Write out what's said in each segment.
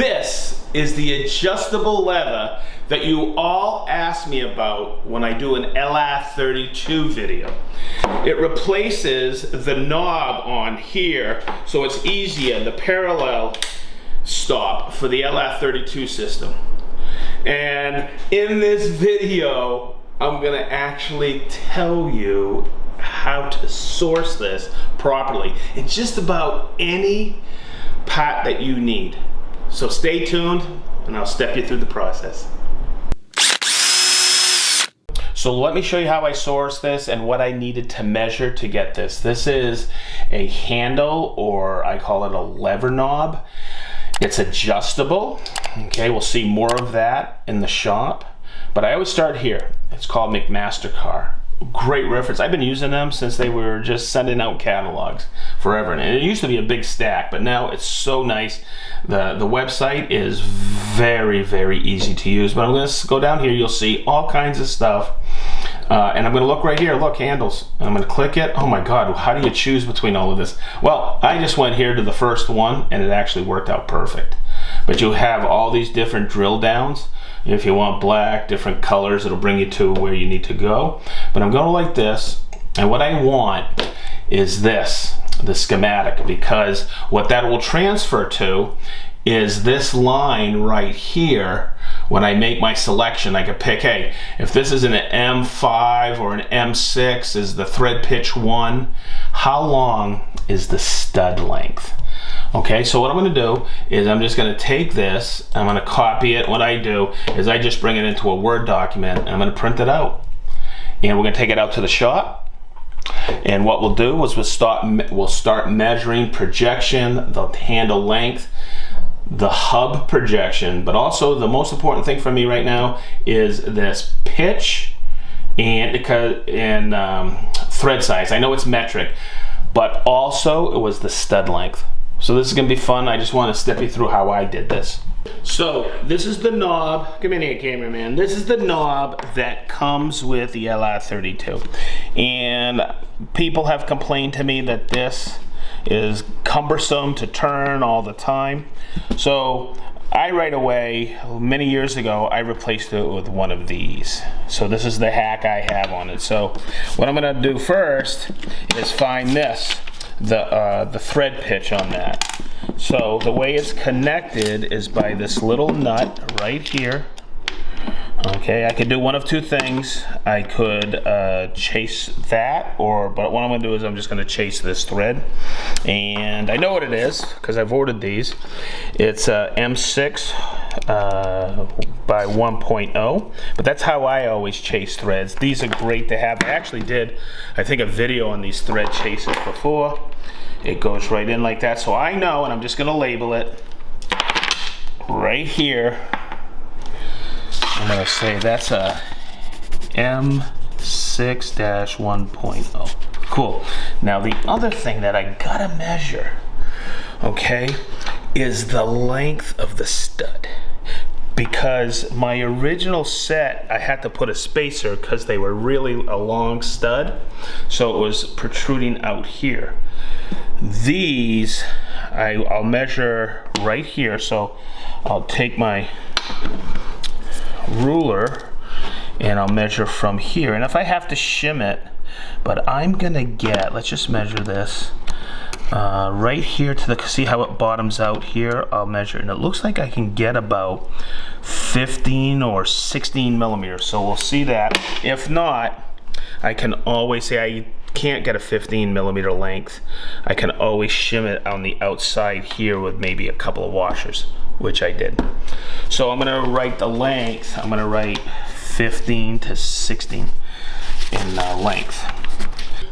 This is the adjustable lever that you all ask me about when I do an LR-32 video. It replaces the knob on here, so it's easier, the parallel stop for the LR-32 system. And in this video, I'm gonna actually tell you how to source this properly in just about any part that you need. So stay tuned and I'll step you through the process. So let me show you how I sourced this and what I needed to measure to get this. This is a handle, or I call it a lever knob. It's adjustable. Okay, we'll see more of that in the shop. But I always start here. It's called McMaster-Carr. Great reference. I've been using them since they were just sending out catalogs forever. And it used to be a big stack, but now it's so nice. The website is very, very easy to use. But I'm going to go down here. You'll see all kinds of stuff. And I'm going to look right here. Look, handles. And I'm going to click it. Oh my God, how do you choose between all of this? Well, I just went here to the first one, and it actually worked out perfect. But you have all these different drill downs. If you want black, different colors, it'll bring you to where you need to go. But I'm going like this, and what I want is this, the schematic, because what that will transfer to is this line right here. When I make my selection, I can pick, hey, if this is an M5 or an M6, is the thread pitch 1, how long is the stud length? Okay, so what I'm going to do is I'm just going to take this, I'm going to copy it. What I do is I just bring it into a Word document and I'm going to print it out. And we're going to take it out to the shop. And what we'll do is we'll start measuring projection, the handle length, the hub projection, but also the most important thing for me right now is this pitch and thread size. I know it's metric, but also it was the stud length. So this is going to be fun. I just want to step you through how I did this. So this is the knob. Come in here, cameraman. This is the knob that comes with the LR-32. And people have complained to me that this is cumbersome to turn all the time. So I right away, many years ago, I replaced it with one of these. So this is the hack I have on it. So what I'm going to do first is find this. The thread pitch on that. So the way it's connected is by this little nut right here. Okay, I could do one of two things. I could chase that, but what I'm going to do is I'm just going to chase this thread. And I know what it is because I've ordered these. It's M6 by 1.0, but that's how I always chase threads. These are great to have. I actually did, I think, a video on these thread chases before. It goes right in like that, so I know, and I'm just going to label it right here. I'm going to say that's a M6-1.0. Cool. Now the other thing that I gotta measure, okay, is the length of the stud. Because my original set, I had to put a spacer because they were really a long stud. So it was protruding out here. These, I'll measure right here. So I'll take my ruler and I'll measure from here, and if I have to shim it, but I'm gonna get, let's just measure this right here to the, see how it bottoms out here. I'll measure it, and it looks like I can get about 15 or 16 millimeters, so we'll see that. If not, I can always say I can't get a 15 millimeter length. I can always shim it on the outside here with maybe a couple of washers, which I did. So I'm gonna write the length. I'm gonna write 15 to 16 in length.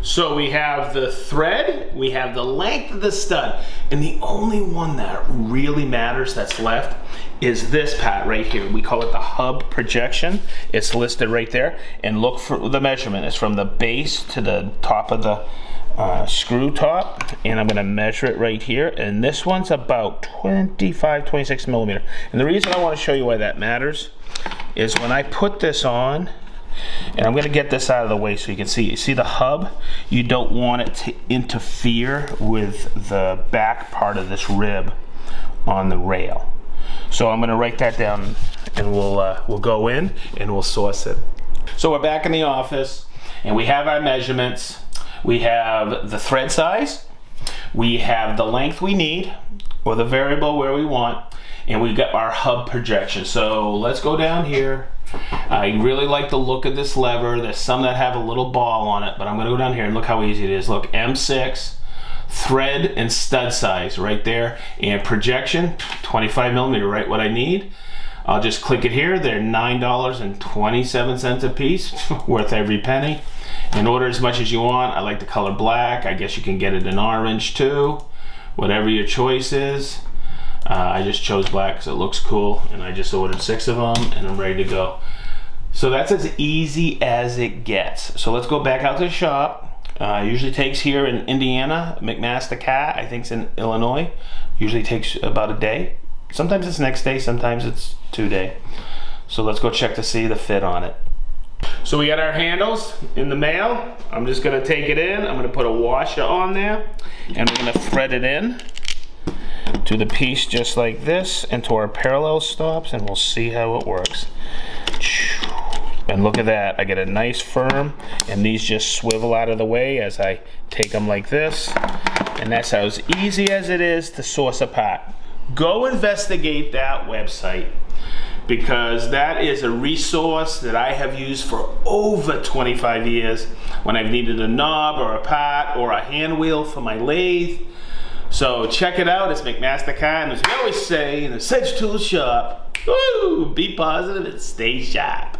So we have the thread, we have the length of the stud, and the only one that really matters that's left is this part right here. We call it the hub projection. It's listed right there, and look for the measurement. It's from the base to the top of the screw top, and I'm going to measure it right here, and this one's about 26 millimeter. And the reason I want to show you why that matters is when I put this on, and I'm going to get this out of the way so you can see. You see the hub? You don't want it to interfere with the back part of this rib on the rail. So I'm gonna write that down, and we'll go in and we'll source it. So we're back in the office, and we have our measurements. We have the thread size, we have the length we need, or the variable where we want, and we got our hub projection. So let's go down here. I really like the look of this lever. There's some that have a little ball on it, but I'm gonna go down here and look how easy it is. Look, M6, thread and stud size right there, and projection, 25 millimeter, right what I need. I'll just click it here. They're $9.27 a piece, worth every penny. And order as much as you want. I like the color black. I guess you can get it in orange too, whatever your choice is. I just chose black because it looks cool, and I just ordered 6 of them, and I'm ready to go. So that's as easy as it gets. So let's go back out to the shop. Usually takes here in Indiana, McMaster Cat, I think it's in Illinois. Usually takes about a day. Sometimes it's next day, sometimes it's 2 day. So let's go check to see the fit on it. So we got our handles in the mail. I'm just gonna take it in. I'm gonna put a washer on there, and we're gonna thread it in to the piece just like this, into our parallel stops, and we'll see how it works. And look at that, I get a nice firm, and these just swivel out of the way as I take them like this. And that's as easy as it is to source a part. Go investigate that website, because that is a resource that I have used for over 25 years when I've needed a knob or a part or a hand wheel for my lathe. So check it out. It's McMaster Car, and as we always say in the SedgeTool shop, woo, be positive and stay sharp.